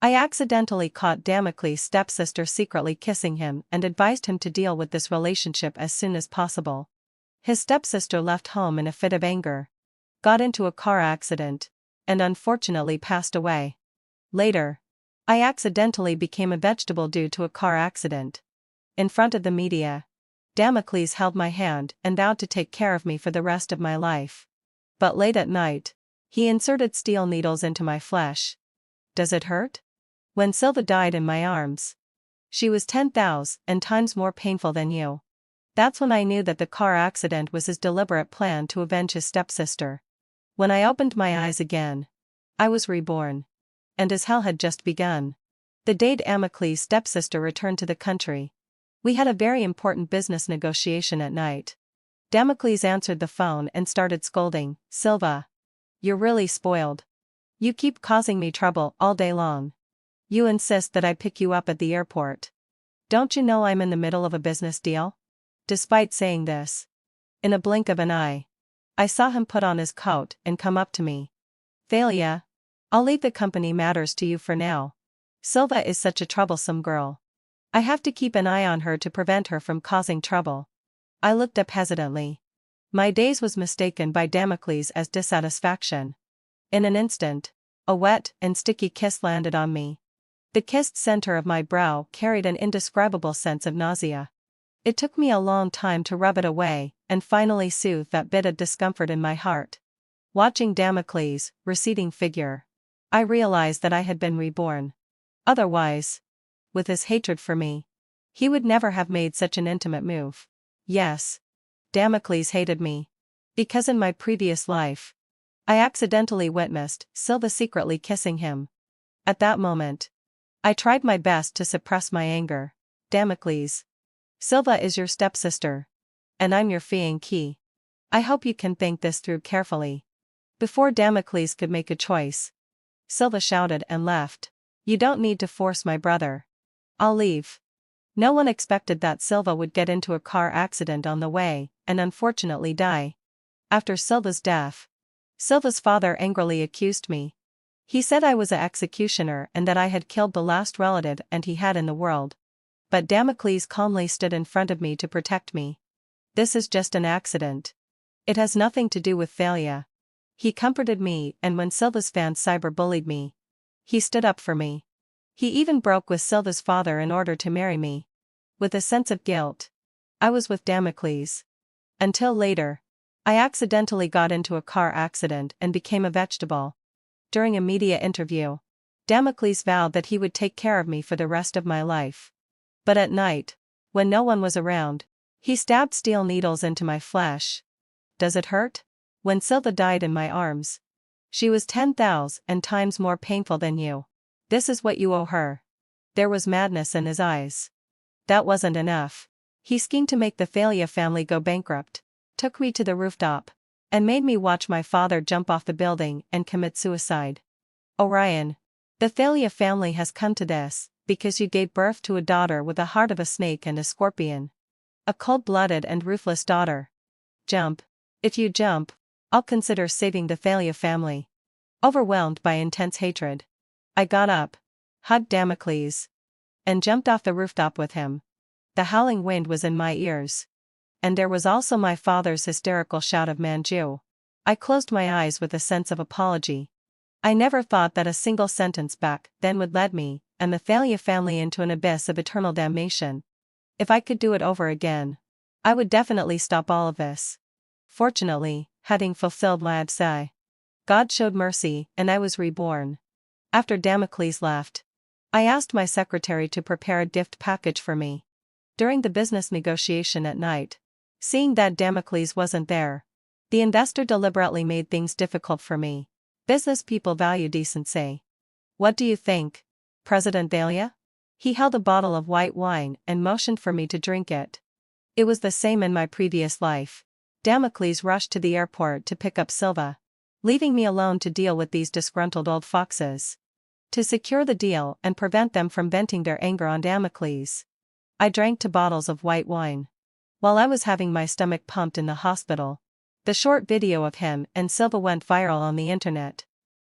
I accidentally caught Damocles' stepsister secretly kissing him and advised him to deal with this relationship as soon as possible. His stepsister left home in a fit of anger, got into a car accident, and unfortunately passed away. Later, I accidentally became a vegetable due to a car accident. In front of the media, Damocles held my hand and vowed to take care of me for the rest of my life. But late at night, he inserted steel needles into my flesh. Does it hurt? When Silva died in my arms, she was 10,000 times more painful than you. That's when I knew that the car accident was his deliberate plan to avenge his stepsister. When I opened my eyes again, I was reborn. And as hell had just begun. The day Damocles' stepsister returned to the country, we had a very important business negotiation at night. Damocles answered the phone and started scolding, "Silva, you're really spoiled. You keep causing me trouble all day long. You insist that I pick you up at the airport. Don't you know I'm in the middle of a business deal?" Despite saying this, in a blink of an eye, I saw him put on his coat and come up to me. "Thalia, I'll leave the company matters to you for now. Silva is such a troublesome girl. I have to keep an eye on her to prevent her from causing trouble." I looked up hesitantly. My daze was mistaken by Damocles as dissatisfaction. In an instant, a wet and sticky kiss landed on me. The kissed center of my brow carried an indescribable sense of nausea. It took me a long time to rub it away and finally soothe that bit of discomfort in my heart. Watching Damocles' receding figure, I realized that I had been reborn. Otherwise, with his hatred for me, he would never have made such an intimate move. Yes, Damocles hated me. Because in my previous life, I accidentally witnessed Silva secretly kissing him. At that moment, I tried my best to suppress my anger. "Damocles, Silva is your stepsister. And I'm your fiancé. I hope you can think this through carefully." Before Damocles could make a choice, Silva shouted and left. "You don't need to force my brother. I'll leave." No one expected that Silva would get into a car accident on the way and unfortunately die. After Silva's death, Silva's father angrily accused me. He said I was an executioner and that I had killed the last relative and he had in the world. But Damocles calmly stood in front of me to protect me. "This is just an accident. It has nothing to do with Thalia." He comforted me, and when Silva's fans cyberbullied me, he stood up for me. He even broke with Silva's father in order to marry me. With a sense of guilt, I was with Damocles. Until later, I accidentally got into a car accident and became a vegetable. During a media interview, Damocles vowed that he would take care of me for the rest of my life. But at night, when no one was around, he stabbed steel needles into my flesh. Does it hurt? When Silva died in my arms, she was 10,000 times more painful than you. This is what you owe her. There was madness in his eyes. That wasn't enough. He schemed to make the Thalia family go bankrupt, took me to the rooftop, and made me watch my father jump off the building and commit suicide. "Orion, the Thalia family has come to this because you gave birth to a daughter with the heart of a snake and a scorpion. A cold-blooded and ruthless daughter. Jump. If you jump, I'll consider saving the Thalia family." Overwhelmed by intense hatred, I got up, hugged Damocles, and jumped off the rooftop with him. The howling wind was in my ears. And there was also my father's hysterical shout of "Manju." I closed my eyes with a sense of apology. I never thought that a single sentence back then would lead me and the Thalia family into an abyss of eternal damnation. If I could do it over again, I would definitely stop all of this. Fortunately, having fulfilled my Adsa, God showed mercy and I was reborn. After Damocles left, I asked my secretary to prepare a gift package for me. During the business negotiation at night, seeing that Damocles wasn't there, the investor deliberately made things difficult for me. Business people value decency. "What do you think, President Thalia?" He held a bottle of white wine and motioned for me to drink it. It was the same in my previous life. Damocles rushed to the airport to pick up Silva, leaving me alone to deal with these disgruntled old foxes. To secure the deal and prevent them from venting their anger on Damocles, I drank 2 bottles of white wine. While I was having my stomach pumped in the hospital, the short video of him and Silva went viral on the internet.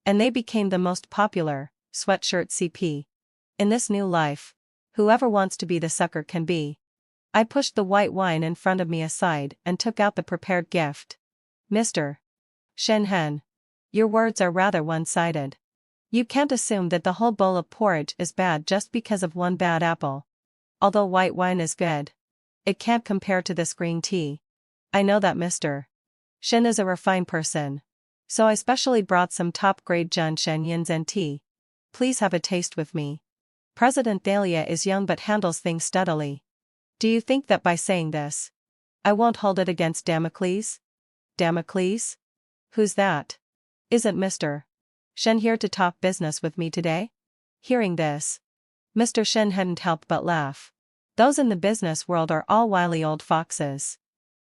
And they became the most popular, sweatshirt CP. In this new life, whoever wants to be the sucker can be. I pushed the white wine in front of me aside and took out the prepared gift. Mr. Shenhen. Your words are rather one-sided. You can't assume that the whole bowl of porridge is bad just because of one bad apple. Although white wine is good, it can't compare to this green tea. I know that Mr. Shen is a refined person. So I specially brought some top-grade Jun Shen Yinzhen tea. Please have a taste with me. President Thalia is young but handles things steadily. Do you think that by saying this, I won't hold it against Damocles? Damocles? Who's that? Isn't Mr. Shen here to talk business with me today? Hearing this, Mr. Shen hadn't helped but laugh. Those in the business world are all wily old foxes.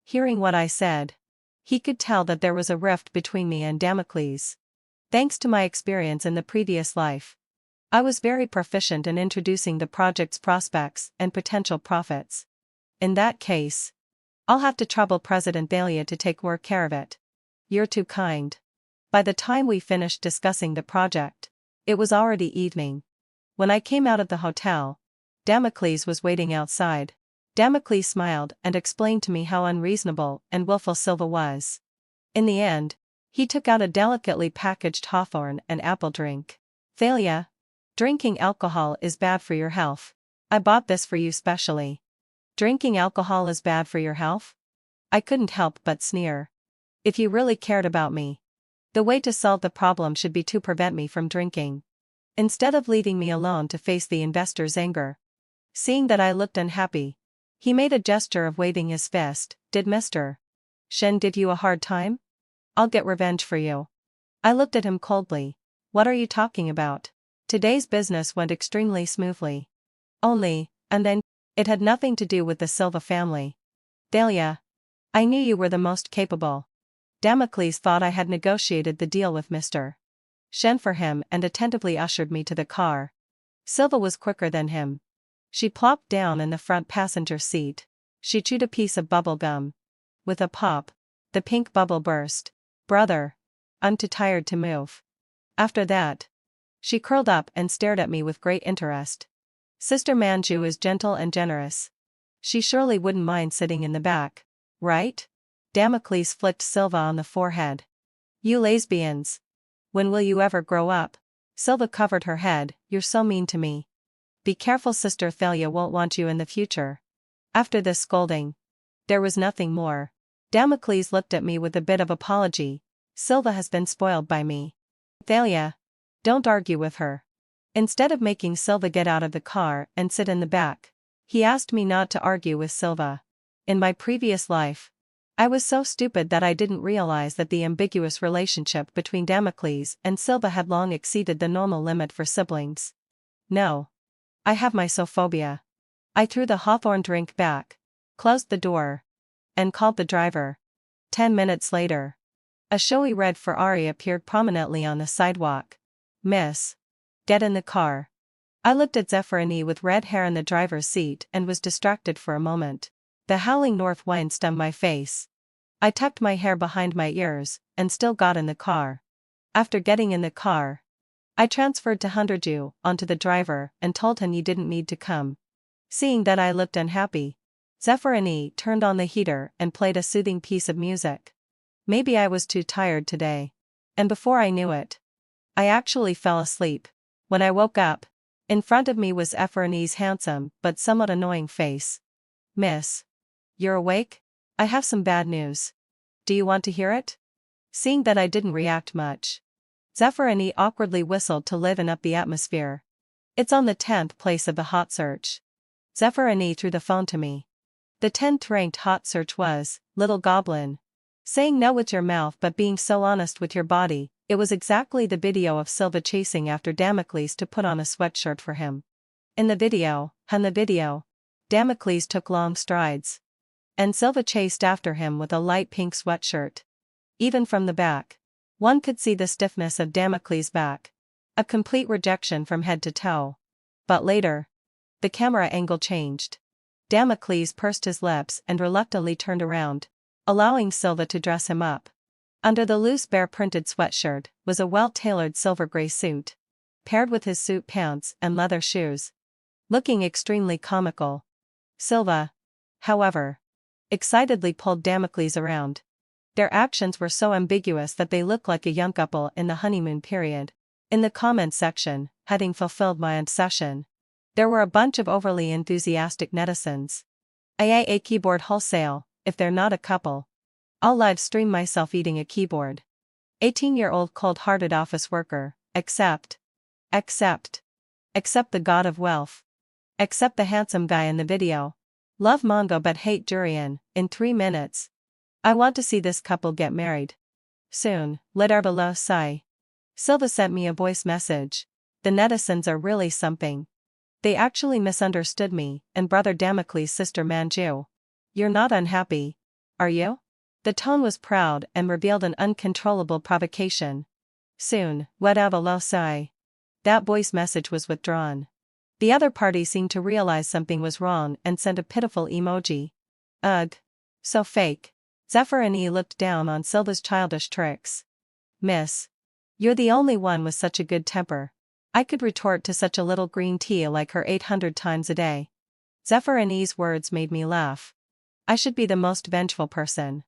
Hearing what I said, he could tell that there was a rift between me and Damocles. Thanks to my experience in the previous life, I was very proficient in introducing the project's prospects and potential profits. In that case, I'll have to trouble President Thalia to take more care of it. You're too kind. By the time we finished discussing the project, it was already evening. When I came out of the hotel, Damocles was waiting outside. Damocles smiled and explained to me how unreasonable and willful Silva was. In the end, he took out a delicately packaged hawthorn and apple drink. Thalia, drinking alcohol is bad for your health. I bought this for you specially. Drinking alcohol is bad for your health? I couldn't help but sneer. If you really cared about me, the way to solve the problem should be to prevent me from drinking, instead of leaving me alone to face the investor's anger. Seeing that I looked unhappy, he made a gesture of waving his fist. Did Mr. Shen give you a hard time? I'll get revenge for you. I looked at him coldly. What are you talking about? Today's business went extremely smoothly. Only, and then, it had nothing to do with the Silva family. Thalia, I knew you were the most capable. Damocles thought I had negotiated the deal with Mr. Shen for him and attentively ushered me to the car. Silva was quicker than him. She plopped down in the front passenger seat. She chewed a piece of bubble gum. With a pop, the pink bubble burst. Brother, I'm too tired to move. After that, she curled up and stared at me with great interest. Sister Manju is gentle and generous. She surely wouldn't mind sitting in the back, right? Damocles flicked Silva on the forehead. You lesbians. When will you ever grow up? Silva covered her head. You're so mean to me. Be careful, Sister Thalia won't want you in the future. After this scolding, there was nothing more. Damocles looked at me with a bit of apology. Silva has been spoiled by me. Thalia, don't argue with her. Instead of making Silva get out of the car and sit in the back, he asked me not to argue with Silva. In my previous life, I was so stupid that I didn't realize that the ambiguous relationship between Damocles and Silva had long exceeded the normal limit for siblings. No. I have my sophobia. I threw the hawthorn drink back, closed the door, and called the driver. 10 minutes later, a showy red Ferrari appeared prominently on the sidewalk. Miss, get in the car. I looked at Zephyrini with red hair in the driver's seat and was distracted for a moment. The howling north wind stung my face. I tucked my hair behind my ears and still got in the car. After getting in the car, I transferred to Hunderju onto the driver and told him you didn't need to come. Seeing that I looked unhappy, Zephyrini turned on the heater and played a soothing piece of music. Maybe I was too tired today. And before I knew it, I actually fell asleep. When I woke up, in front of me was Zephyrin's handsome but somewhat annoying face. Miss, you're awake? I have some bad news. Do you want to hear it? Seeing that I didn't react much, Zephyrini awkwardly whistled to liven up the atmosphere. It's on the 10th place of the hot search. Zephyrini threw the phone to me. The 10th ranked hot search was, Little Goblin. Saying no with your mouth but being so honest with your body, it was exactly the video of Silva chasing after Damocles to put on a sweatshirt for him. In the video, Damocles took long strides. And Silva chased after him with a light pink sweatshirt. Even from the back, one could see the stiffness of Damocles' back. A complete rejection from head to toe. But later, the camera angle changed. Damocles pursed his lips and reluctantly turned around, allowing Silva to dress him up. Under the loose bear-printed sweatshirt was a well-tailored silver-gray suit. paired with his suit pants and leather shoes, looking extremely comical. Silva, however, excitedly pulled Damocles around. Their actions were so ambiguous that they looked like a young couple in the honeymoon period. In the comment section, having fulfilled my obsession, there were a bunch of overly enthusiastic netizens. A keyboard wholesale, if they're not a couple. I'll live stream myself eating a keyboard. 18-year-old cold-hearted office worker, accept the god of wealth. Accept the handsome guy in the video. Love Mongo but hate Durian, in 3 minutes. I want to see this couple get married. Soon, let below sigh. Silva sent me a voice message. The netizens are really something. They actually misunderstood me, and brother Damocles' sister Manju. You're not unhappy, are you? The tone was proud and revealed an uncontrollable provocation. Soon, let below sigh. That voice message was withdrawn. The other party seemed to realize something was wrong and sent a pitiful emoji. Ugh. So fake. Zephyr and E looked down on Silva's childish tricks. Miss. You're the only one with such a good temper. I could retort to such a little green tea like her 800 times a day. Zephyr and E's words made me laugh. I should be the most vengeful person.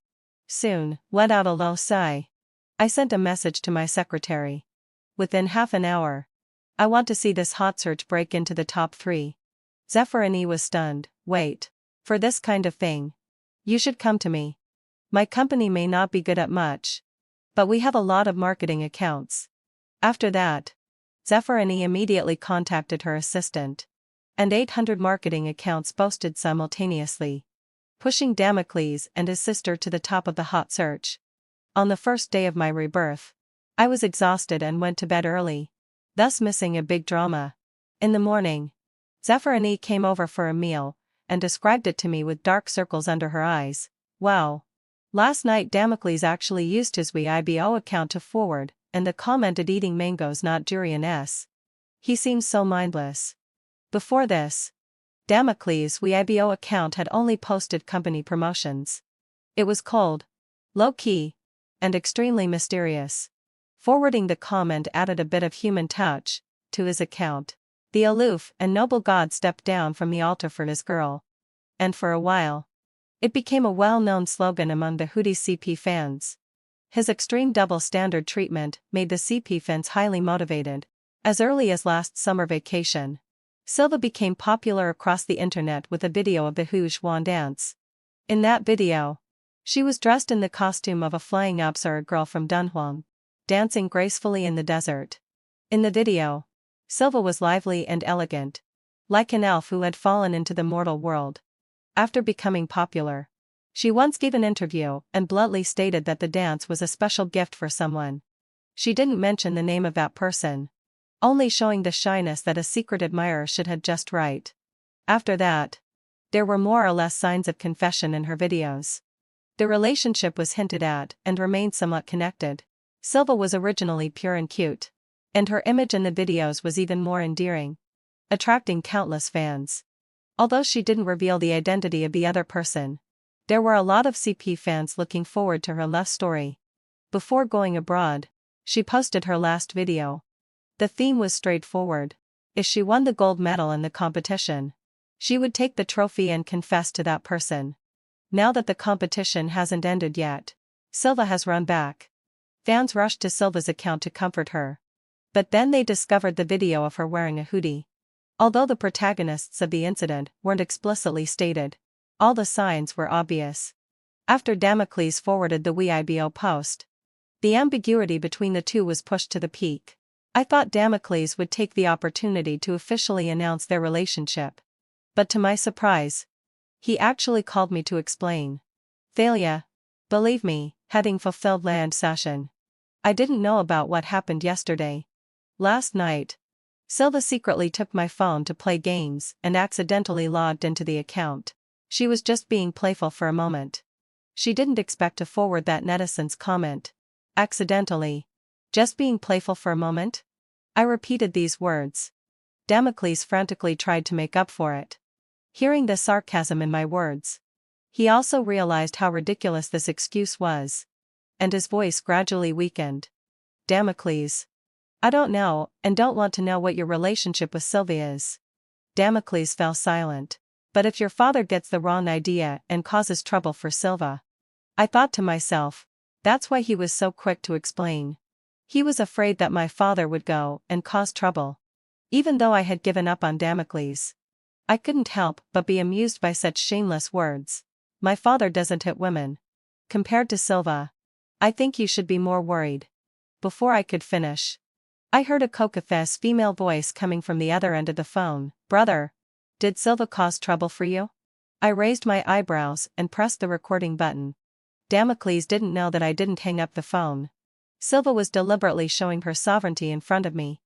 Soon, let out a low sigh. I sent a message to my secretary. Within half an hour. I want to see this hot search break into the top 3. Zephyr and E was stunned. Wait. For this kind of thing. You should come to me. My company may not be good at much, but we have a lot of marketing accounts. After that, Zephyr and E immediately contacted her assistant. And 800 marketing accounts boasted simultaneously, pushing Damocles and his sister to the top of the hot search. On the first day of my rebirth, I was exhausted and went to bed early, thus missing a big drama. In the morning, Zephyr and E came over for a meal, and described it to me with dark circles under her eyes. Wow. Last night Damocles actually used his Weibo account to forward, and the commented eating mangoes not durian s. He seems so mindless. Before this, Damocles' Weibo account had only posted company promotions. It was cold, low-key, and extremely mysterious. Forwarding the comment added a bit of human touch to his account. The aloof and noble god stepped down from the altar for his girl. And for a while, it became a well-known slogan among the Hootie CP fans. His extreme double-standard treatment made the CP fans highly motivated. As early as last summer vacation, Silva became popular across the internet with a video of the Hu Xuan dance. In that video, she was dressed in the costume of a flying Apsara girl from Dunhuang, dancing gracefully in the desert. In the video, Silva was lively and elegant, like an elf who had fallen into the mortal world. After becoming popular, she once gave an interview and bluntly stated that the dance was a special gift for someone. She didn't mention the name of that person, only showing the shyness that a secret admirer should have just right. After that, there were more or less signs of confession in her videos. The relationship was hinted at and remained somewhat connected. Silva was originally pure and cute, and her image in the videos was even more endearing, attracting countless fans. Although she didn't reveal the identity of the other person, there were a lot of CP fans looking forward to her love story. Before going abroad, she posted her last video. The theme was straightforward. If she won the gold medal in the competition, she would take the trophy and confess to that person. Now that the competition hasn't ended yet, Silva has run back. Fans rushed to Silva's account to comfort her. But then they discovered the video of her wearing a hoodie. Although the protagonists of the incident weren't explicitly stated, all the signs were obvious. After Damocles forwarded the Weibo post, the ambiguity between the two was pushed to the peak. I thought Damocles would take the opportunity to officially announce their relationship. But to my surprise, he actually called me to explain. Thalia. Believe me, having fulfilled land session. I didn't know about what happened yesterday. Last night, Silva secretly took my phone to play games and accidentally logged into the account. She was just being playful for a moment. She didn't expect to forward that netizen's comment. Accidentally. Just being playful for a moment? I repeated these words. Damocles frantically tried to make up for it. Hearing the sarcasm in my words, he also realized how ridiculous this excuse was, and his voice gradually weakened. Damocles. I don't know, and don't want to know what your relationship with Sylvia is. Damocles fell silent. But if your father gets the wrong idea and causes trouble for Silva. I thought to myself, that's why he was so quick to explain. He was afraid that my father would go and cause trouble. Even though I had given up on Damocles, I couldn't help but be amused by such shameless words. My father doesn't hit women. Compared to Silva, I think you should be more worried. Before I could finish, I heard a coquettish female voice coming from the other end of the phone. Brother, did Silva cause trouble for you? I raised my eyebrows and pressed the recording button. Damocles didn't know that I didn't hang up the phone. Silva was deliberately showing her sovereignty in front of me.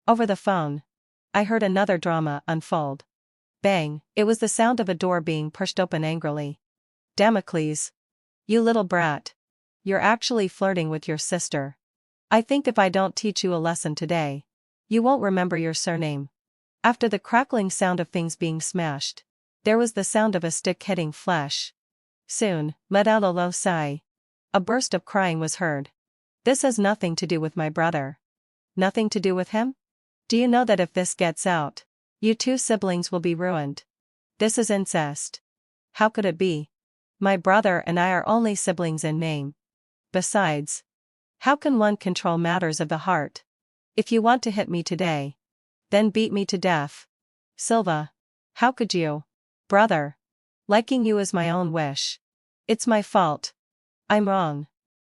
Over the phone, I heard another drama unfold. Bang, it was the sound of a door being pushed open angrily. Damocles. You little brat. You're actually flirting with your sister. I think if I don't teach you a lesson today, you won't remember your surname. After the crackling sound of things being smashed, there was the sound of a stick hitting flesh. Soon, let out a low sigh. A burst of crying was heard. This has nothing to do with my brother. Nothing to do with him? Do you know that if this gets out, you two siblings will be ruined? This is incest. How could it be? My brother and I are only siblings in name. Besides, how can one control matters of the heart? If you want to hit me today, then beat me to death. Silva. How could you? Brother. Liking you is my own wish. It's my fault. I'm wrong.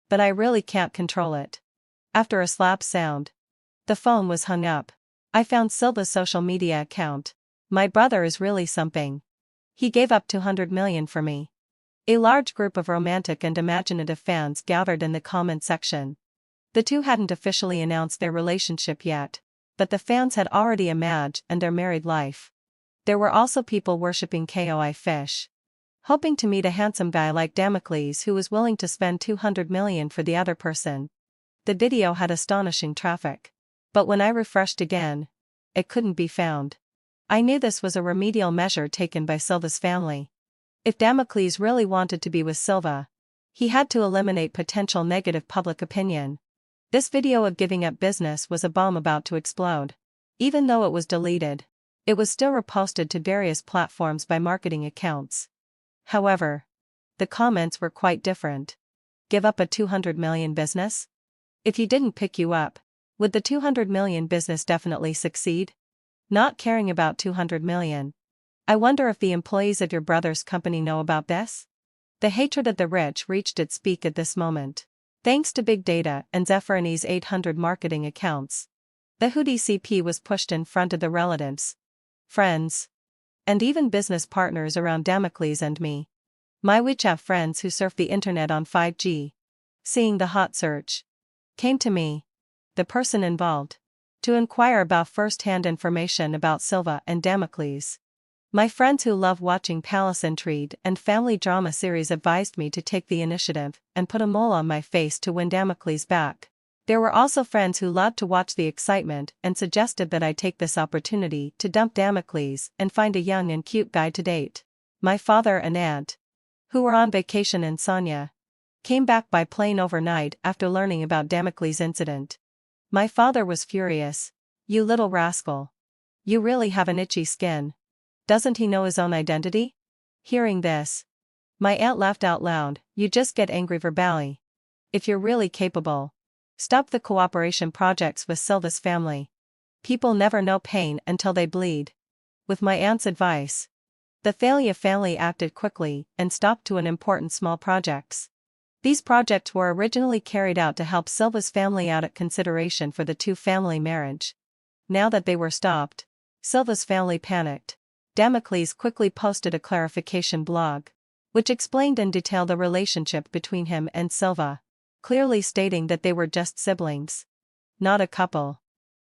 But I really can't control it. After a slap sound, the phone was hung up. I found Silva's social media account. My brother is really something. He gave up 200 million for me. A large group of romantic and imaginative fans gathered in the comment section. The two hadn't officially announced their relationship yet, but the fans had already imagined their married life. There were also people worshipping Koi Fish, hoping to meet a handsome guy like Damocles who was willing to spend 200 million for the other person. The video had astonishing traffic. But when I refreshed again, it couldn't be found. I knew this was a remedial measure taken by Silva's family. If Damocles really wanted to be with Silva, he had to eliminate potential negative public opinion. This video of giving up business was a bomb about to explode. Even though it was deleted, it was still reposted to various platforms by marketing accounts. However, the comments were quite different. Give up a 200 million business? If he didn't pick you up, would the 200 million business definitely succeed? Not caring about 200 million. I wonder if the employees of your brother's company know about this? The hatred of the rich reached its peak at this moment. Thanks to big data and Zephyrini's 800 marketing accounts, the Hoodie CP was pushed in front of the relatives, friends, and even business partners around Damocles and me. My WeChat friends who surf the internet on 5G, seeing the hot search, came to me, the person involved, to inquire about first-hand information about Silva and Damocles. My friends who love watching palace intrigue and family drama series advised me to take the initiative and put a mole on my face to win Damocles back. There were also friends who loved to watch the excitement and suggested that I take this opportunity to dump Damocles and find a young and cute guy to date. My father and aunt, who were on vacation in Sonia, came back by plane overnight after learning about Damocles' incident. My father was furious. You little rascal. You really have an itchy skin. Doesn't he know his own identity? Hearing this, my aunt laughed out loud. You just get angry verbally. If you're really capable, stop the cooperation projects with Silva's family. People never know pain until they bleed. With my aunt's advice, the Thalia family acted quickly and stopped two important small projects. These projects were originally carried out to help Silva's family out at consideration for the two-family marriage. Now that they were stopped, Silva's family panicked. Damocles quickly posted a clarification blog, which explained in detail the relationship between him and Silva, clearly stating that they were just siblings, not a couple.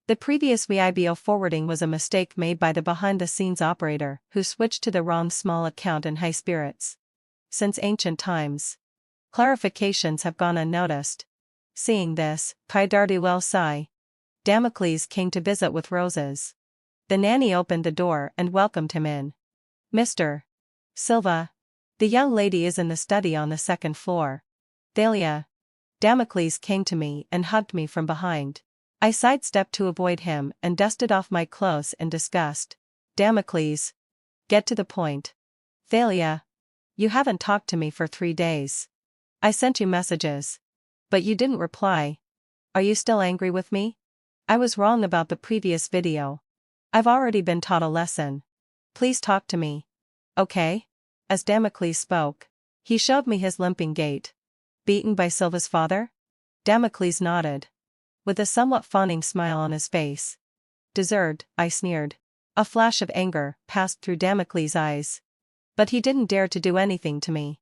The previous VIBO forwarding was a mistake made by the behind-the-scenes operator who switched to the wrong small account in high spirits. Since ancient times, clarifications have gone unnoticed. Seeing this, Kaidardi well sigh. Damocles came to visit with roses. The nanny opened the door and welcomed him in. Mr. Silva. The young lady is in the study on the second floor. Thalia. Damocles came to me and hugged me from behind. I sidestepped to avoid him and dusted off my clothes in disgust. Damocles. Get to the point. Thalia. You haven't talked to me for 3 days. I sent you messages. But you didn't reply. Are you still angry with me? I was wrong about the previous video. I've already been taught a lesson. Please talk to me. Okay? As Damocles spoke, he showed me his limping gait. Beaten by Silva's father? Damocles nodded, with a somewhat fawning smile on his face. Deserved, I sneered. A flash of anger passed through Damocles' eyes. But he didn't dare to do anything to me.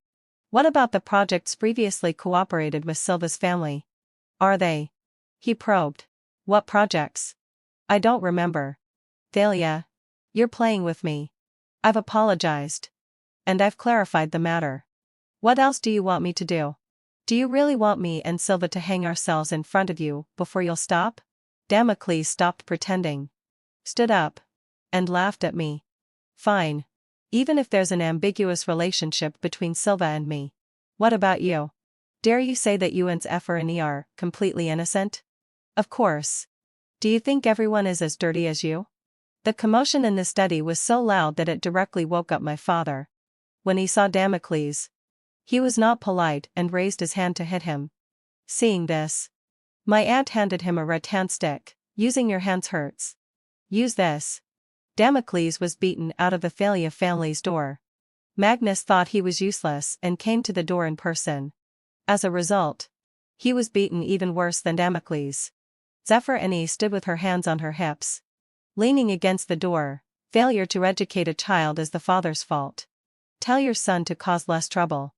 What about the projects previously cooperated with Silva's family? Are they? He probed. What projects? I don't remember. Thalia. You're playing with me. I've apologized. And I've clarified the matter. What else do you want me to do? Do you really want me and Silva to hang ourselves in front of you before you'll stop? Damocles stopped pretending, stood up, and laughed at me. Fine. Even if there's an ambiguous relationship between Silva and me. What about you? Dare you say that you and Efrani are completely innocent? Of course. Do you think everyone is as dirty as you? The commotion in the study was so loud that it directly woke up my father. When he saw Damocles, he was not polite and raised his hand to hit him. Seeing this, my aunt handed him a rattan stick. Using your hands hurts. Use this. Damocles was beaten out of the Thalia family's door. Magnus thought he was useless and came to the door in person. As a result, he was beaten even worse than Damocles. Efrani stood with her hands on her hips, leaning against the door. Failure to educate a child is the father's fault. Tell your son to cause less trouble.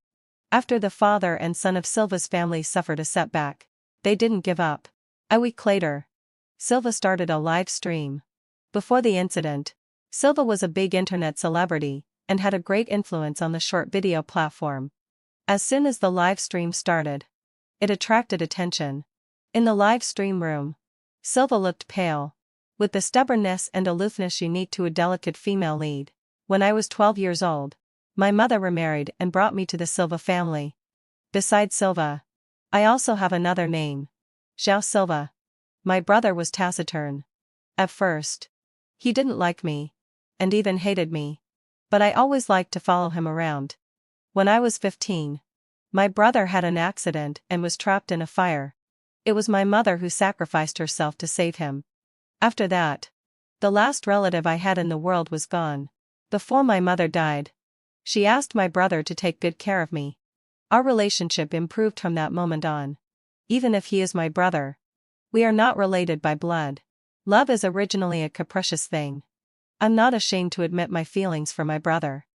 After the father and son of Silva's family suffered a setback, they didn't give up. A week later, Silva started a live stream. Before the incident, Silva was a big internet celebrity and had a great influence on the short video platform. As soon as the live stream started, it attracted attention. In the live stream room, Silva looked pale, with the stubbornness and aloofness unique to a delicate female lead. When I was 12 years old, my mother remarried and brought me to the Silva family. Besides Silva, I also have another name. João Silva. My brother was taciturn. At first, he didn't like me, and even hated me. But I always liked to follow him around. When I was 15, my brother had an accident and was trapped in a fire. It was my mother who sacrificed herself to save him. After that, the last relative I had in the world was gone. Before my mother died, she asked my brother to take good care of me. Our relationship improved from that moment on. Even if he is my brother, we are not related by blood. Love is originally a capricious thing. I'm not ashamed to admit my feelings for my brother.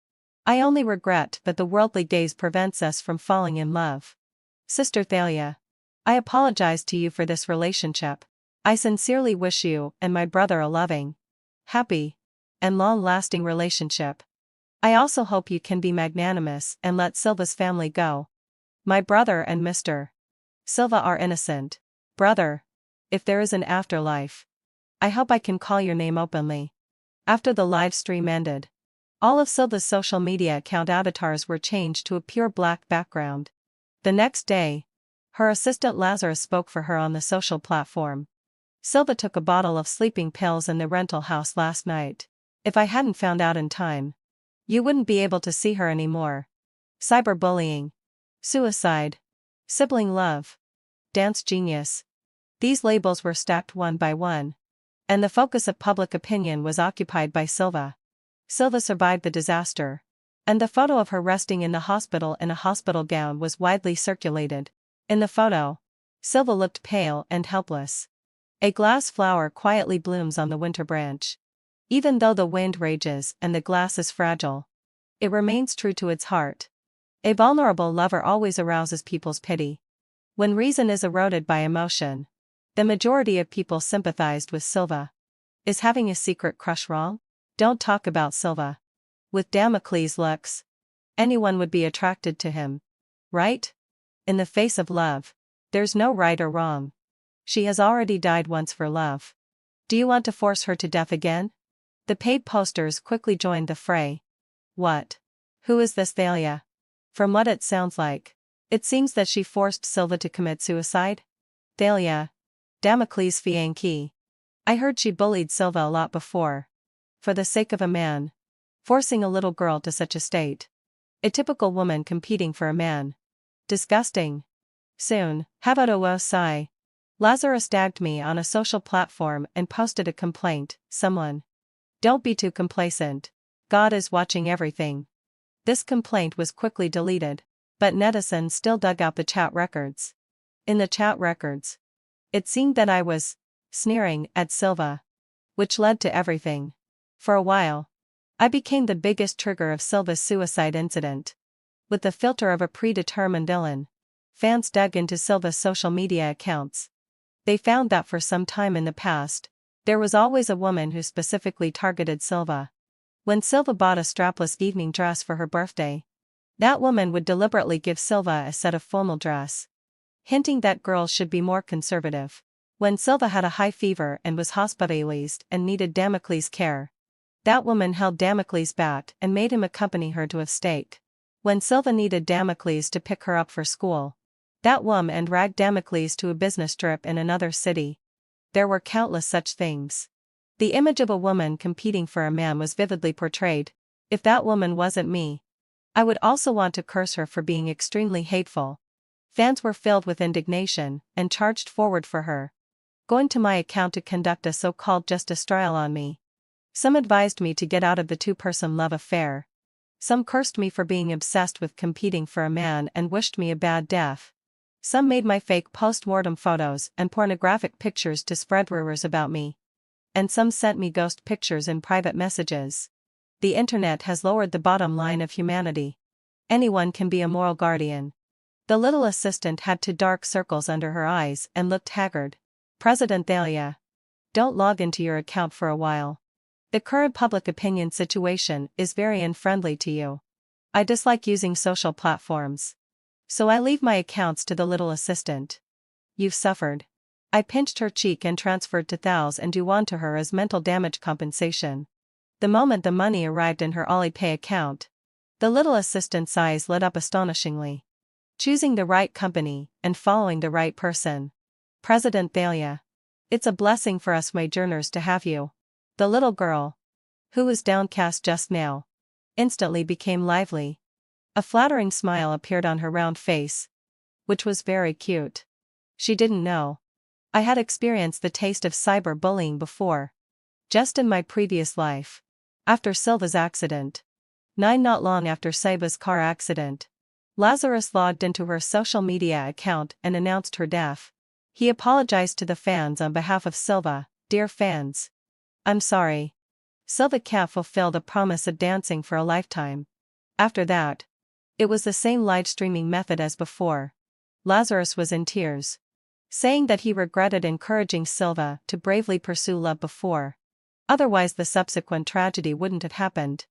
I only regret that the worldly gaze prevents us from falling in love. Sister Thalia, I apologize to you for this relationship. I sincerely wish you and my brother a loving, happy, and long-lasting relationship. I also hope you can be magnanimous and let Silva's family go. My brother and Mr. Silva are innocent. Brother, if there is an afterlife, I hope I can call your name openly. After the live stream ended, all of Silva's social media account avatars were changed to a pure black background. The next day, her assistant Lazarus spoke for her on the social platform. Silva took a bottle of sleeping pills in the rental house last night. If I hadn't found out in time, you wouldn't be able to see her anymore. Cyberbullying, suicide, sibling love, dance genius. These labels were stacked one by one, and the focus of public opinion was occupied by Silva. Silva survived the disaster, and the photo of her resting in the hospital in a hospital gown was widely circulated. In the photo, Silva looked pale and helpless. A glass flower quietly blooms on the winter branch. Even though the wind rages and the glass is fragile, it remains true to its heart. A vulnerable lover always arouses people's pity. When reason is eroded by emotion, the majority of people sympathized with Silva. Is having a secret crush wrong? Don't talk about Silva. With Damocles' looks, anyone would be attracted to him. Right? In the face of love, there's no right or wrong. She has already died once for love. Do you want to force her to death again? The paid posters quickly joined the fray. What? Who is this Thalia? From what it sounds like, it seems that she forced Silva to commit suicide? Thalia, Damocles Fianchi. I heard she bullied Silva a lot before. For the sake of a man. Forcing a little girl to such a state. A typical woman competing for a man. Disgusting. Soon, Havado Sai. Lazarus tagged me on a social platform and posted a complaint. Someone. Don't be too complacent. God is watching everything. This complaint was quickly deleted. But netizens still dug out the chat records. In the chat records, it seemed that I was sneering at Silva. Which led to everything. For a while, I became the biggest trigger of Silva's suicide incident. With the filter of a predetermined villain, fans dug into Silva's social media accounts. They found that for some time in the past, there was always a woman who specifically targeted Silva. When Silva bought a strapless evening dress for her birthday, that woman would deliberately give Silva a set of formal dress, hinting that girls should be more conservative. When Silva had a high fever and was hospitalized and needed Damocles' care, that woman held Damocles' bat and made him accompany her to a stake. When Silva needed Damocles to pick her up for school, that woman dragged Damocles to a business trip in another city. There were countless such things. The image of a woman competing for a man was vividly portrayed. If that woman wasn't me, I would also want to curse her for being extremely hateful. Fans were filled with indignation and charged forward for her, going to my account to conduct a so-called justice trial on me. Some advised me to get out of the two-person love affair. Some cursed me for being obsessed with competing for a man and wished me a bad death. Some made my fake post-mortem photos and pornographic pictures to spread rumors about me. And some sent me ghost pictures in private messages. The internet has lowered the bottom line of humanity. Anyone can be a moral guardian. The little assistant had 2 dark circles under her eyes and looked haggard. President Thalia. Don't log into your account for a while. The current public opinion situation is very unfriendly to you. I dislike using social platforms. So I leave my accounts to the little assistant. You've suffered. I pinched her cheek and transferred 2,000 to her as mental damage compensation. The moment the money arrived in her Alipay account, the little assistant's eyes lit up astonishingly. Choosing the right company and following the right person. President Thalia. It's a blessing for us Wayjourners to have you. The little girl, who was downcast just now, instantly became lively. A flattering smile appeared on her round face, which was very cute. She didn't know. I had experienced the taste of cyberbullying before. Just in my previous life. After Silva's accident. Not long after Silva's car accident, Lazarus logged into her social media account and announced her death. He apologized to the fans on behalf of Silva. Dear fans, I'm sorry. Silva can't fulfill the promise of dancing for a lifetime. After that, it was the same live streaming method as before. Lazarus was in tears, saying that he regretted encouraging Silva to bravely pursue love before. Otherwise the subsequent tragedy wouldn't have happened.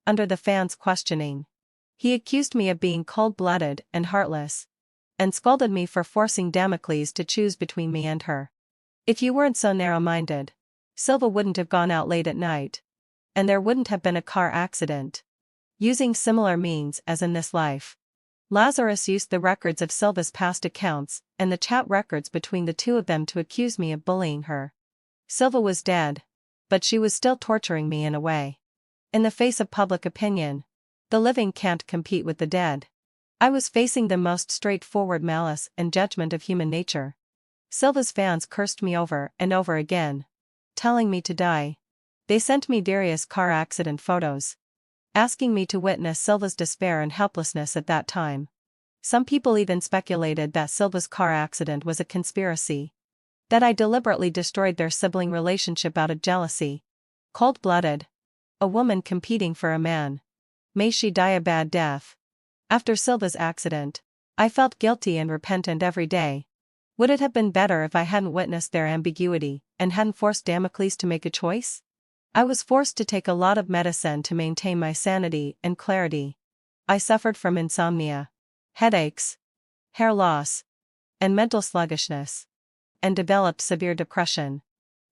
Under the fans' questioning, he accused me of being cold-blooded and heartless, and scolded me for forcing Damocles to choose between me and her. If you weren't so narrow-minded, Silva wouldn't have gone out late at night, and there wouldn't have been a car accident. Using similar means as in this life, Lazarus used the records of Silva's past accounts and the chat records between the two of them to accuse me of bullying her. Silva was dead, but she was still torturing me in a way. In the face of public opinion, the living can't compete with the dead. I was facing the most straightforward malice and judgment of human nature. Silva's fans cursed me over and over again, telling me to die. They sent me various car accident photos, asking me to witness Silva's despair and helplessness at that time. Some people even speculated that Silva's car accident was a conspiracy, that I deliberately destroyed their sibling relationship out of jealousy. Cold-blooded. A woman competing for a man. May she die a bad death. After Silva's accident, I felt guilty and repentant every day. Would it have been better if I hadn't witnessed their ambiguity and hadn't forced Damocles to make a choice? I was forced to take a lot of medicine to maintain my sanity and clarity. I suffered from insomnia, headaches, hair loss, and mental sluggishness, and developed severe depression.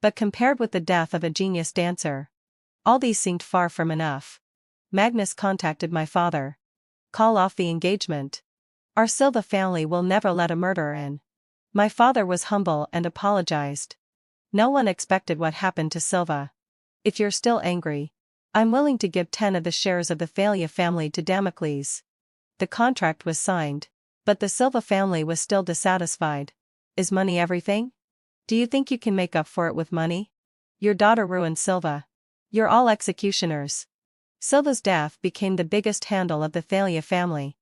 But compared with the death of a genius dancer, all these seemed far from enough. Magnus contacted my father. Call off the engagement. Our Silva family will never let a murderer in. My father was humble and apologized. No one expected what happened to Silva. If you're still angry, I'm willing to give 10 of the shares of the Thalia family to Damocles. The contract was signed. But the Silva family was still dissatisfied. Is money everything? Do you think you can make up for it with money? Your daughter ruined Silva. You're all executioners. Silva's death became the biggest handle of the Thalia family.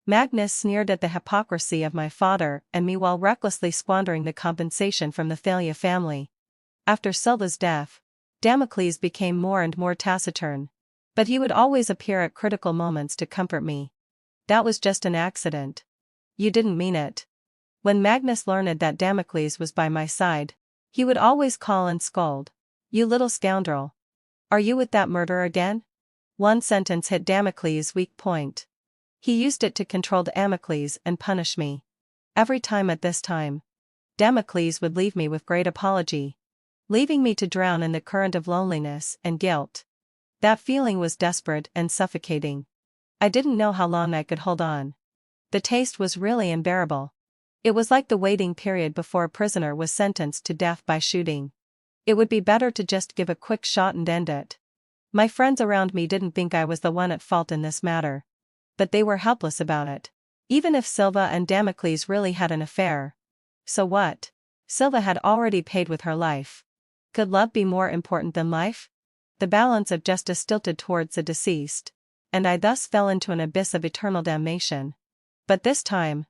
Magnus sneered at the hypocrisy of my father and me while recklessly squandering the compensation from the Thalia family. After Silva's death, Damocles became more and more taciturn. But he would always appear at critical moments to comfort me. That was just an accident. You didn't mean it. When Magnus learned that Damocles was by my side, he would always call and scold. You little scoundrel. Are you with that murderer again? One sentence hit Damocles' weak point. He used it to control Damocles and punish me. Every time at this time, Damocles would leave me with great apology, leaving me to drown in the current of loneliness and guilt. That feeling was desperate and suffocating. I didn't know how long I could hold on. The taste was really unbearable. It was like the waiting period before a prisoner was sentenced to death by shooting. It would be better to just give a quick shot and end it. My friends around me didn't think I was the one at fault in this matter. But they were helpless about it. Even if Silva and Damocles really had an affair. So what? Silva had already paid with her life. Could love be more important than life? The balance of justice tilted towards the deceased, and I thus fell into an abyss of eternal damnation. But this time,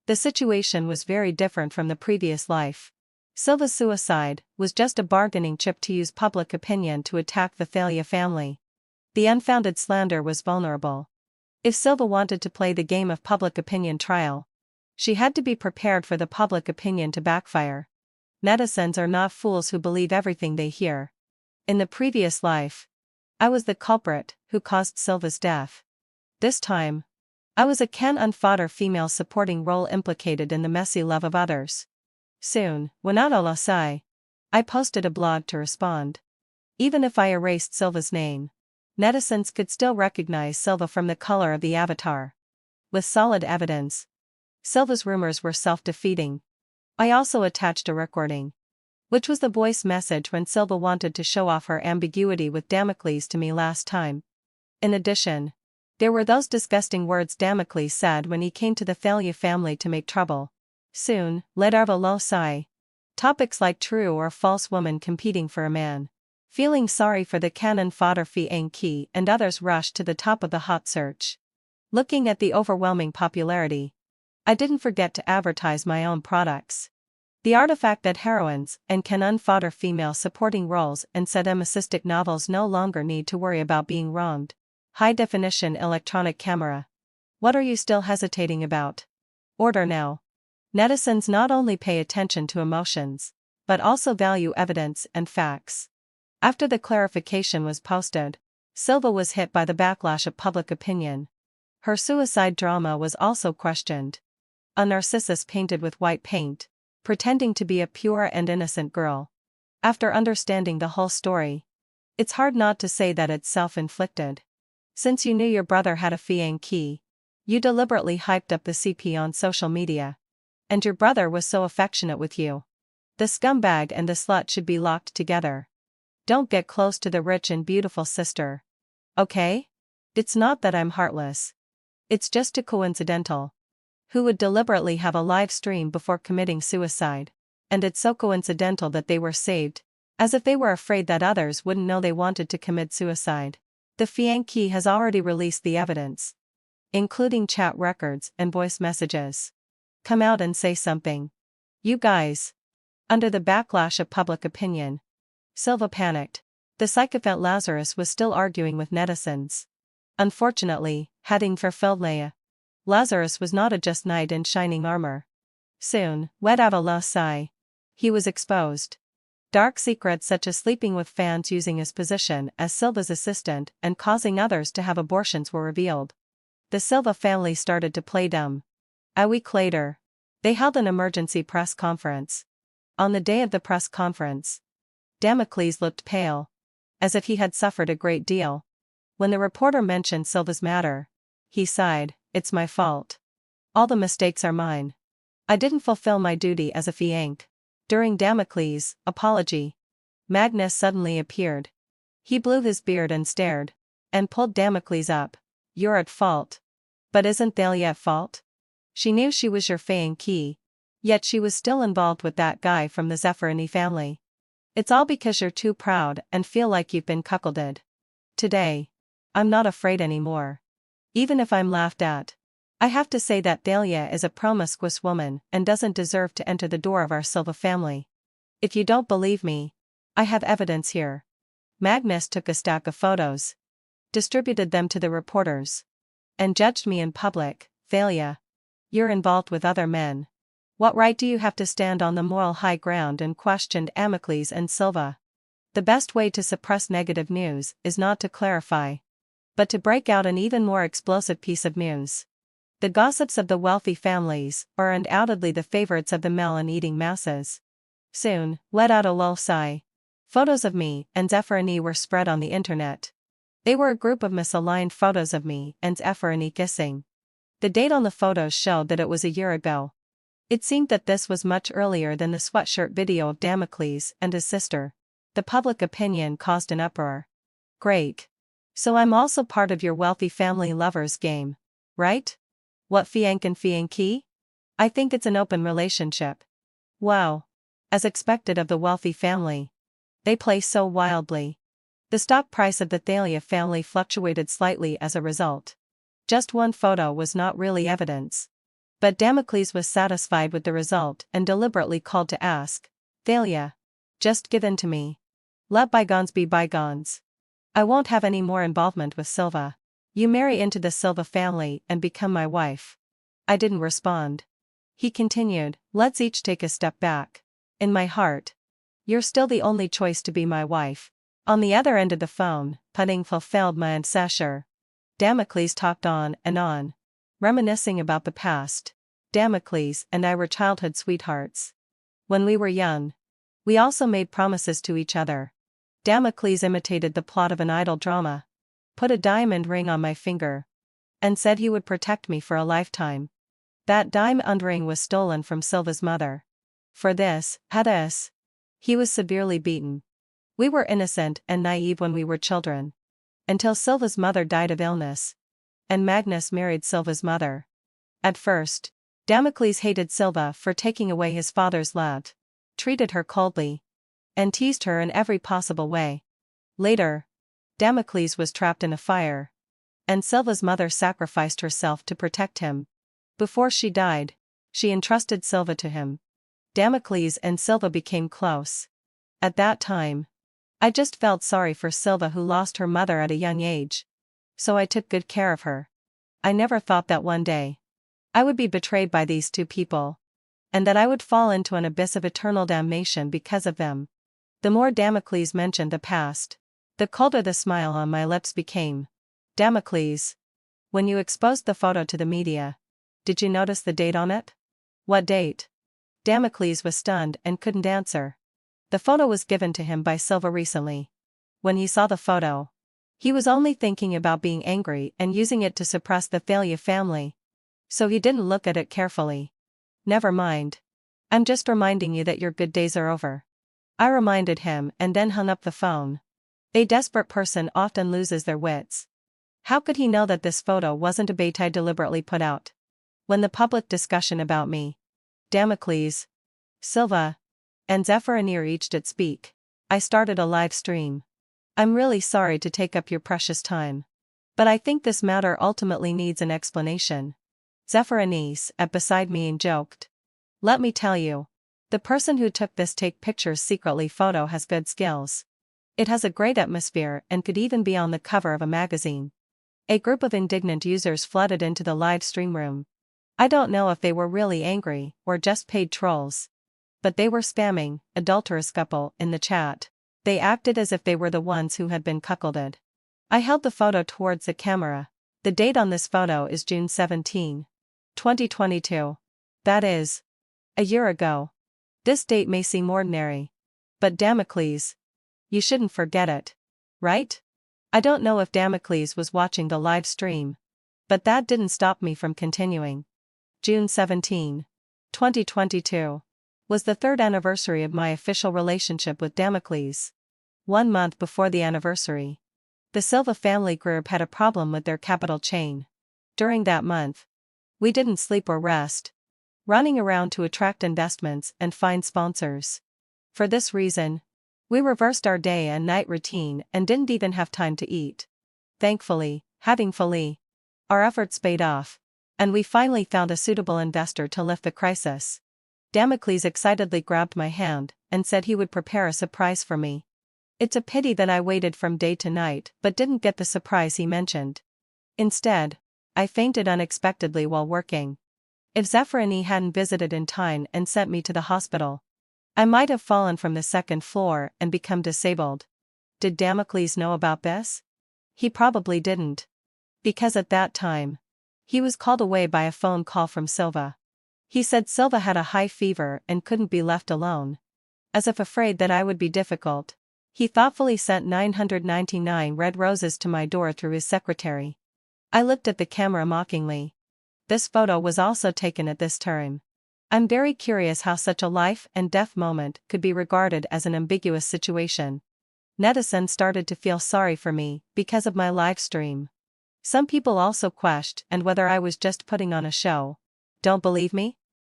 the situation was very different from the previous life. Silva's suicide was just a bargaining chip to use public opinion to attack the Thalia family. The unfounded slander was vulnerable. If Silva wanted to play the game of public opinion trial, she had to be prepared for the public opinion to backfire. Netizens are not fools who believe everything they hear. In the previous life, I was the culprit who caused Silva's death. This time, I was a cannon fodder female supporting role implicated in the messy love of others. Soon, when I posted a blog to respond. Even if I erased Silva's name, netizens could still recognize Silva from the color of the avatar. With solid evidence, Silva's rumors were self-defeating. I also attached a recording, which was the voice message when Silva wanted to show off her ambiguity with Damocles to me last time. In addition, there were those disgusting words Damocles said when he came to the Thalia family to make trouble. Soon, topics like true or false woman competing for a man. Feeling sorry for the cannon fodder Fianchi and others rushed to the top of the hot search. Looking at the overwhelming popularity, I didn't forget to advertise my own products. The artifact that heroines and cannon fodder female supporting roles in sadomasochistic novels no longer need to worry about being wronged. High-definition electronic camera. What are you still hesitating about? Order now. Netizens not only pay attention to emotions, but also value evidence and facts. After the clarification was posted, Silva was hit by the backlash of public opinion. Her suicide drama was also questioned. A narcissus painted with white paint, pretending to be a pure and innocent girl. After understanding the whole story, it's hard not to say that it's self-inflicted. Since you knew your brother had a Fianchi, you deliberately hyped up the CP on social media. And your brother was so affectionate with you. The scumbag and the slut should be locked together. Don't get close to the rich and beautiful sister. Okay? It's not that I'm heartless. It's just too coincidental. Who would deliberately have a live stream before committing suicide? And it's so coincidental that they were saved, as if they were afraid that others wouldn't know they wanted to commit suicide. The Fianchi has already released the evidence, including chat records and voice messages. Come out and say something. You guys. Under the backlash of public opinion, Silva panicked. The sycophant Lazarus was still arguing with netizens. Unfortunately, having fulfilled Leia, Lazarus was not a just knight in shining armor. Soon, he was exposed. Dark secrets such as sleeping with fans using his position as Silva's assistant and causing others to have abortions were revealed. The Silva family started to play dumb. A week later, they held an emergency press conference. On the day of the press conference, Damocles looked pale, as if he had suffered a great deal. When the reporter mentioned Silva's matter, he sighed, "It's my fault. All the mistakes are mine. I didn't fulfill my duty as a fiancé. During Damocles' apology, Magnus suddenly appeared. He blew his beard and stared, and pulled Damocles up. You're at fault. But isn't Thalia at fault? She knew she was your fiancé, yet she was still involved with that guy from the Zeffirani family. It's all because you're too proud and feel like you've been cuckolded. Today, I'm not afraid anymore. Even if I'm laughed at, I have to say that Thalia is a promiscuous woman and doesn't deserve to enter the door of our Silva family. If you don't believe me, I have evidence here. Magnus took a stack of photos, distributed them to the reporters, and judged me in public. Thalia, you're involved with other men. What right do you have to stand on the moral high ground and question Damocles and Silva? The best way to suppress negative news is not to clarify, but to break out an even more explosive piece of news. The gossips of the wealthy families are undoubtedly the favorites of the melon-eating masses. Soon, let out a lull sigh. Photos of me and Zeffirani were spread on the internet. They were a group of misaligned photos of me and Zeffirani kissing. The date on the photos showed that it was a year ago. It seemed that this was much earlier than the sweatshirt video of Damocles and his sister. The public opinion caused an uproar. Great. So I'm also part of your wealthy family lovers game, right? What fiancé and fiancée? I think it's an open relationship. Wow. As expected of the wealthy family. They play so wildly. The stock price of the Thalia family fluctuated slightly as a result. Just one photo was not really evidence. But Damocles was satisfied with the result and deliberately called to ask, Thalia, just give in to me. Let bygones be bygones. I won't have any more involvement with Silva. You marry into the Silva family and become my wife. I didn't respond. He continued, let's each take a step back. In my heart, you're still the only choice to be my wife. On the other end of the phone, Pudding fulfilled my ancestor. Damocles talked on and on, reminiscing about the past. Damocles and I were childhood sweethearts. When we were young, we also made promises to each other. Damocles imitated the plot of an idol drama, put a diamond ring on my finger, and said he would protect me for a lifetime. That diamond ring was stolen from Silva's mother. For this, he was severely beaten. We were innocent and naive when we were children. Until Silva's mother died of illness. And Magnus married Silva's mother. At first, Damocles hated Silva for taking away his father's love, treated her coldly, and teased her in every possible way. Later, Damocles was trapped in a fire, and Silva's mother sacrificed herself to protect him. Before she died, she entrusted Silva to him. Damocles and Silva became close. At that time, I just felt sorry for Silva, who lost her mother at a young age. So I took good care of her. I never thought that one day I would be betrayed by these two people, and that I would fall into an abyss of eternal damnation because of them. The more Damocles mentioned the past, the colder the smile on my lips became. Damocles, when you exposed the photo to the media, did you notice the date on it? What date? Damocles was stunned and couldn't answer. The photo was given to him by Silva recently. When he saw the photo, he was only thinking about being angry and using it to suppress the Thalia family. So he didn't look at it carefully. Never mind. I'm just reminding you that your good days are over. I reminded him and then hung up the phone. A desperate person often loses their wits. How could he know that this photo wasn't a bait I deliberately put out? When the public discussion about me, Damocles, Silva, and Zeffirani reached its peak, I started a live stream. I'm really sorry to take up your precious time, but I think this matter ultimately needs an explanation. Zeffirani sat beside me and joked. Let me tell you, the person who took this take pictures secretly photo has good skills. It has a great atmosphere and could even be on the cover of a magazine. A group of indignant users flooded into the live stream room. I don't know if they were really angry or just paid trolls. But they were spamming adulterous couple in the chat. They acted as if they were the ones who had been cuckolded. I held the photo towards the camera. The date on this photo is June 17, 2022. That is, a year ago. This date may seem ordinary, but Damocles, you shouldn't forget it, right? I don't know if Damocles was watching the live stream, but that didn't stop me from continuing. June 17. 2022 was the third anniversary of my official relationship with Damocles. 1 month before the anniversary, the Silva family group had a problem with their capital chain. During that month, we didn't sleep or rest, running around to attract investments and find sponsors. For this reason, we reversed our day and night routine and didn't even have time to eat. Thankfully, our efforts paid off, and we finally found a suitable investor to lift the crisis. Damocles excitedly grabbed my hand and said he would prepare a surprise for me. It's a pity that I waited from day to night but didn't get the surprise he mentioned. Instead, I fainted unexpectedly while working. If Zeffirani hadn't visited in time and sent me to the hospital, I might have fallen from the second floor and become disabled. Did Damocles know about this? He probably didn't. Because at that time, he was called away by a phone call from Silva. He said Silva had a high fever and couldn't be left alone. As if afraid that I would be difficult, he thoughtfully sent 999 red roses to my door through his secretary. I looked at the camera mockingly. This photo was also taken at this time. I'm very curious how such a life and death moment could be regarded as an ambiguous situation. Netizens started to feel sorry for me because of my live stream. Some people also questioned whether I was just putting on a show. Don't believe me?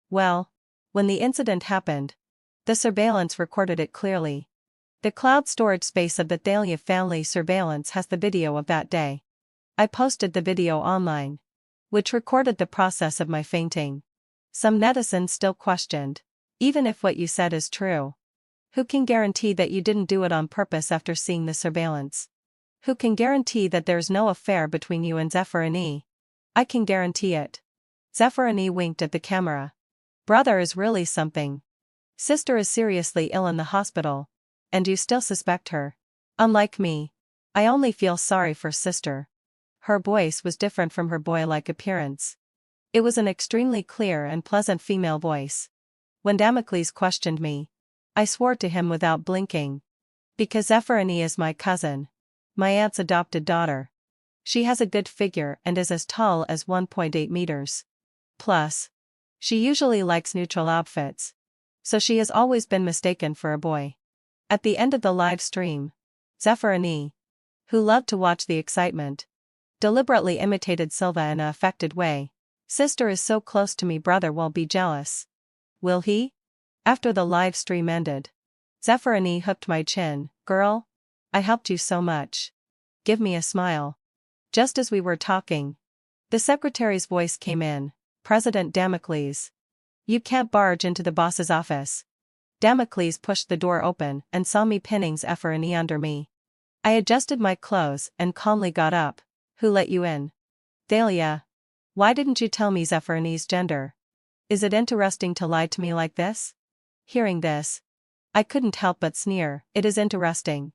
Well, when the incident happened, the surveillance recorded it clearly. The cloud storage space of the Thalia family surveillance has the video of that day. I posted the video online, which recorded the process of my fainting. Some netizens still questioned, even if what you said is true. Who can guarantee that you didn't do it on purpose after seeing the surveillance? Who can guarantee that there's no affair between you and Zeffirani? I can guarantee it. Zeffirani winked at the camera. Brother is really something. Sister is seriously ill in the hospital, and you still suspect her. Unlike me, I only feel sorry for sister. Her voice was different from her boy-like appearance. It was an extremely clear and pleasant female voice. When Damocles questioned me, I swore to him without blinking. Because Zeffirani is my cousin, my aunt's adopted daughter. She has a good figure and is as tall as 1.8 meters. Plus, she usually likes neutral outfits, so she has always been mistaken for a boy. At the end of the live stream, Zeffirani, who loved to watch the excitement, deliberately imitated Silva in an affected way. Sister is so close to me, brother will be jealous. Will he? After the live stream ended, Zeffirani hooked my chin. Girl, I helped you so much. Give me a smile. Just as we were talking, the secretary's voice came in. President Damocles. You can't barge into the boss's office. Damocles pushed the door open and saw me pinning Zeffirani under me. I adjusted my clothes and calmly got up. Who let you in? Thalia. Why didn't you tell me Zeffirani's gender? Is it interesting to lie to me like this? Hearing this, I couldn't help but sneer. It is interesting.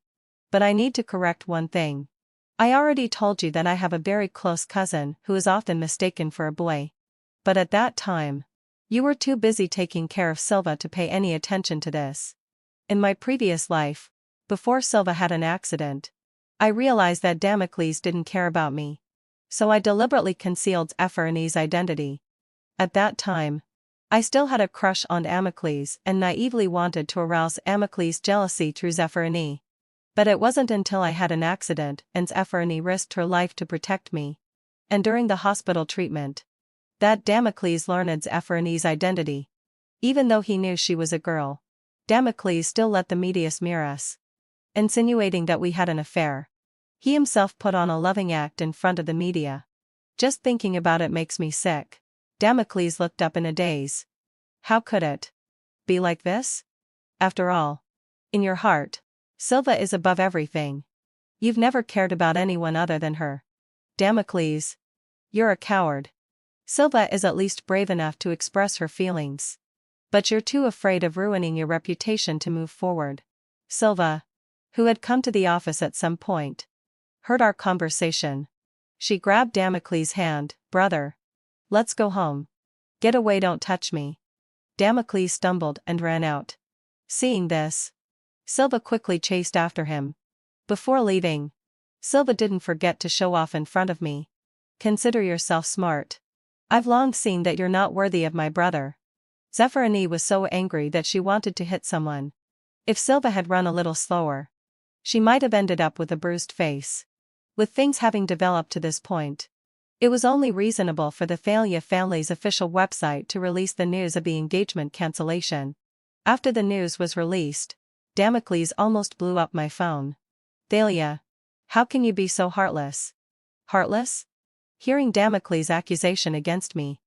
But I need to correct one thing. I already told you that I have a very close cousin who is often mistaken for a boy. But at that time, you were too busy taking care of Silva to pay any attention to this. In my previous life, before Silva had an accident, I realized that Damocles didn't care about me. So I deliberately concealed Zeffirani's identity. At that time, I still had a crush on Damocles and naively wanted to arouse Damocles' jealousy through Zeffirani. But it wasn't until I had an accident and Zeffirani risked her life to protect me, and during the hospital treatment, that Damocles learned Zeffirani's identity. Even though he knew she was a girl, Damocles still let the media smear us, insinuating that we had an affair. He himself put on a loving act in front of the media. Just thinking about it makes me sick. Damocles looked up in a daze. How could it be like this? After all, in your heart, Silva is above everything. You've never cared about anyone other than her. Damocles, you're a coward. Silva is at least brave enough to express her feelings. But you're too afraid of ruining your reputation to move forward. Silva, who had come to the office at some point, heard our conversation. She grabbed Damocles' hand. Brother, let's go home. Get away, don't touch me. Damocles stumbled and ran out. Seeing this, Silva quickly chased after him. Before leaving, Silva didn't forget to show off in front of me. Consider yourself smart. I've long seen that you're not worthy of my brother. Zephyrini was so angry that she wanted to hit someone. If Silva had run a little slower, she might have ended up with a bruised face. With things having developed to this point, it was only reasonable for the Thalia family's official website to release the news of the engagement cancellation. After the news was released, Damocles almost blew up my phone. Thalia, how can you be so heartless? Heartless? Hearing Damocles' accusation against me,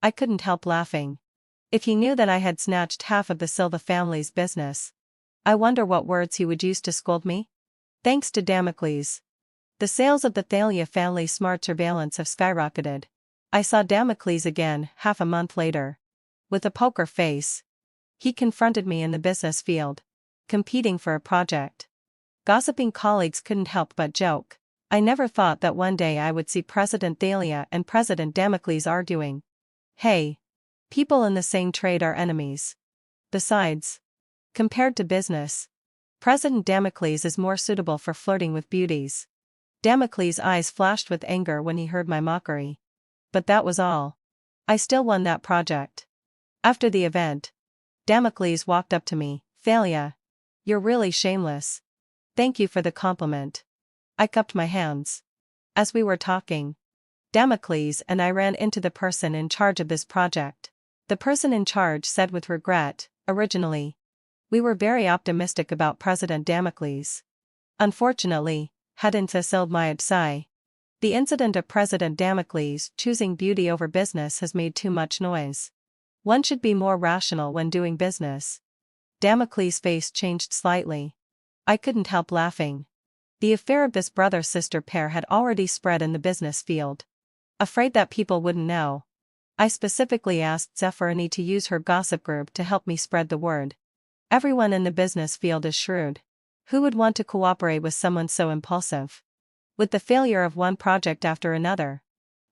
I couldn't help laughing. If he knew that I had snatched half of the Silva family's business, I wonder what words he would use to scold me? Thanks to Damocles, the sales of the Thalia family smart surveillance have skyrocketed. I saw Damocles again half a month later. With a poker face, he confronted me in the business field, competing for a project. Gossiping colleagues couldn't help but joke. I never thought that one day I would see President Thalia and President Damocles arguing. Hey, people in the same trade are enemies. Besides, compared to business, President Damocles is more suitable for flirting with beauties. Damocles' eyes flashed with anger when he heard my mockery. But that was all. I still won that project. After the event, Damocles walked up to me. Thalia, you're really shameless. Thank you for the compliment. I cupped my hands. As we were talking, Damocles and I ran into the person in charge of this project. The person in charge said with regret, originally, we were very optimistic about President Damocles. Unfortunately, hadn't fulfilled my psi. The incident of President Damocles choosing beauty over business has made too much noise. One should be more rational when doing business. Damocles' face changed slightly. I couldn't help laughing. The affair of this brother-sister pair had already spread in the business field. Afraid that people wouldn't know, I specifically asked Zephyrini to use her gossip group to help me spread the word. Everyone in the business field is shrewd. Who would want to cooperate with someone so impulsive? With the failure of one project after another,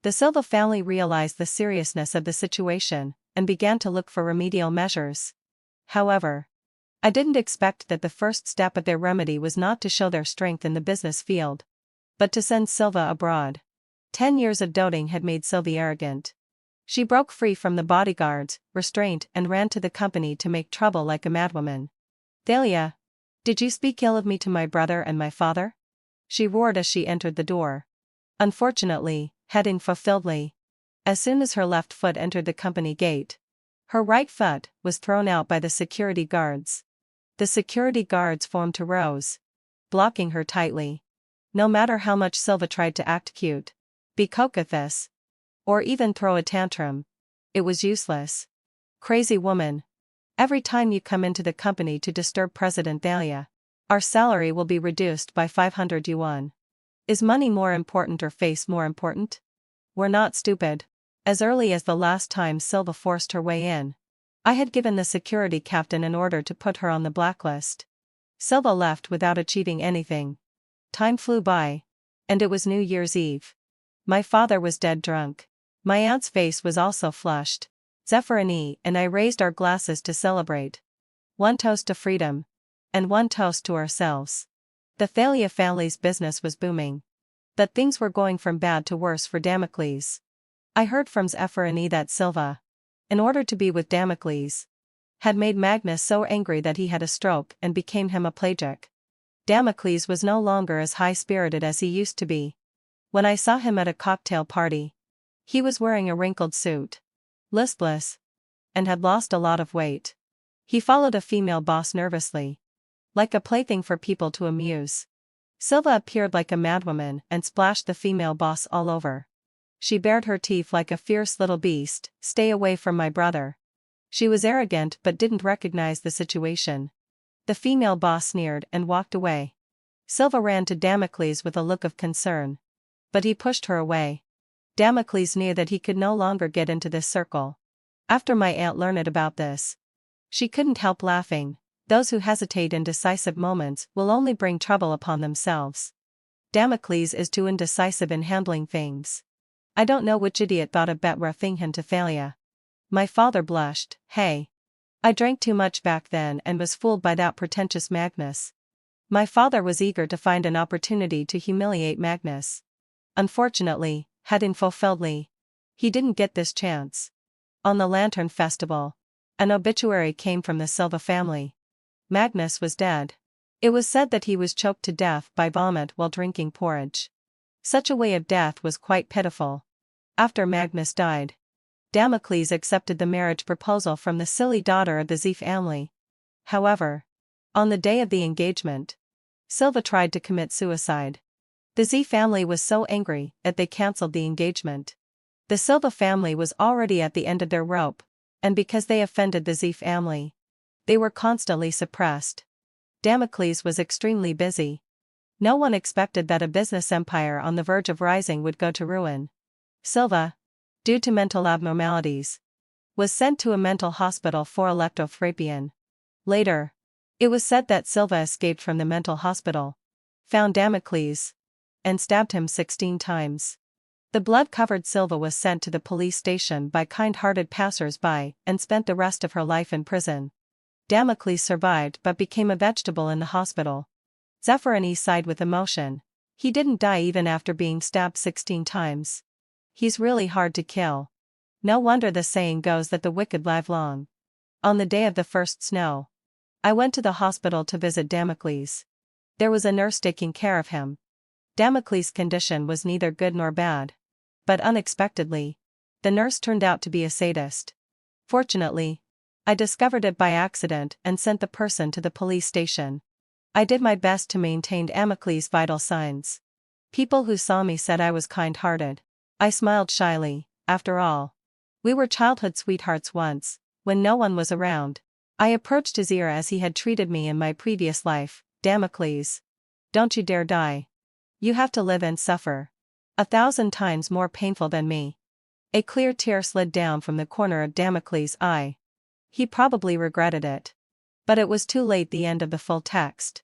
the Silva family realized the seriousness of the situation and began to look for remedial measures. However, I didn't expect that the first step of their remedy was not to show their strength in the business field, but to send Silva abroad. 10 years of doting had made Sylvie arrogant. She broke free from the bodyguards, restraint, and ran to the company to make trouble like a madwoman. Thalia, did you speak ill of me to my brother and my father? She roared as she entered the door. Unfortunately, heading fulfilledly. As soon as her left foot entered the company gate, her right foot was thrown out by the security guards. The security guards formed to rows, blocking her tightly. No matter how much Silva tried to act cute, be coquettish, or even throw a tantrum, it was useless. Crazy woman. Every time you come into the company to disturb President Thalia, our salary will be reduced by 500 yuan. Is money more important or face more important? We're not stupid. As early as the last time Silva forced her way in, I had given the security captain an order to put her on the blacklist. Silva left without achieving anything. Time flew by, and it was New Year's Eve. My father was dead drunk. My aunt's face was also flushed. Zephyrini and I raised our glasses to celebrate. One toast to freedom, and one toast to ourselves. The Thalia family's business was booming, but things were going from bad to worse for Damocles. I heard from Zephyrini that Silva, in order to be with Damocles, had made Magnus so angry that he had a stroke and became hemiplegic. Damocles was no longer as high-spirited as he used to be. When I saw him at a cocktail party, he was wearing a wrinkled suit, listless, and had lost a lot of weight. He followed a female boss nervously, like a plaything for people to amuse. Silva appeared like a madwoman and splashed the female boss all over. She bared her teeth like a fierce little beast. Stay away from my brother. She was arrogant but didn't recognize the situation. The female boss sneered and walked away. Silva ran to Damocles with a look of concern, but he pushed her away. Damocles knew that he could no longer get into this circle. After my aunt learned about this, she couldn't help laughing. Those who hesitate in decisive moments will only bring trouble upon themselves. Damocles is too indecisive in handling things. I don't know which idiot thought of betraying him to Thalia. My father blushed. Hey. I drank too much back then and was fooled by that pretentious Magnus. My father was eager to find an opportunity to humiliate Magnus. Unfortunately, heading fulfilledly, he didn't get this chance. On the Lantern Festival, An obituary came from the Silva family. Magnus was dead. It was said that he was choked to death by vomit while drinking porridge. Such a way of death was quite pitiful. After Magnus died, Damocles accepted the marriage proposal from the silly daughter of the Z family. However, on the day of the engagement, Silva tried to commit suicide. The Z family was so angry that they cancelled the engagement. The Silva family was already at the end of their rope, and because they offended the Z family, they were constantly suppressed. Damocles was extremely busy. No one expected that a business empire on the verge of rising would go to ruin. Silva, due to mental abnormalities, was sent to a mental hospital for electrotherapy. Later, it was said that Silva escaped from the mental hospital, found Damocles, and stabbed him 16 times. The blood-covered Silva was sent to the police station by kind-hearted passers-by and spent the rest of her life in prison. Damocles survived but became a vegetable in the hospital. Zeffirani sighed with emotion. He didn't die even after being stabbed 16 times. He's really hard to kill. No wonder the saying goes that the wicked live long. On the day of the first snow, I went to the hospital to visit Damocles. There was a nurse taking care of him. Damocles' condition was neither good nor bad. But unexpectedly, the nurse turned out to be a sadist. Fortunately, I discovered it by accident and sent the person to the police station. I did my best to maintain Damocles' vital signs. People who saw me said I was kind-hearted. I smiled shyly. After all, we were childhood sweethearts once, when no one was around. I approached his ear as he had treated me in my previous life. Damocles, don't you dare die. You have to live and suffer. 1,000 times more painful than me. A clear tear slid down from the corner of Damocles' eye. He probably regretted it. But it was too late. The end of the full text.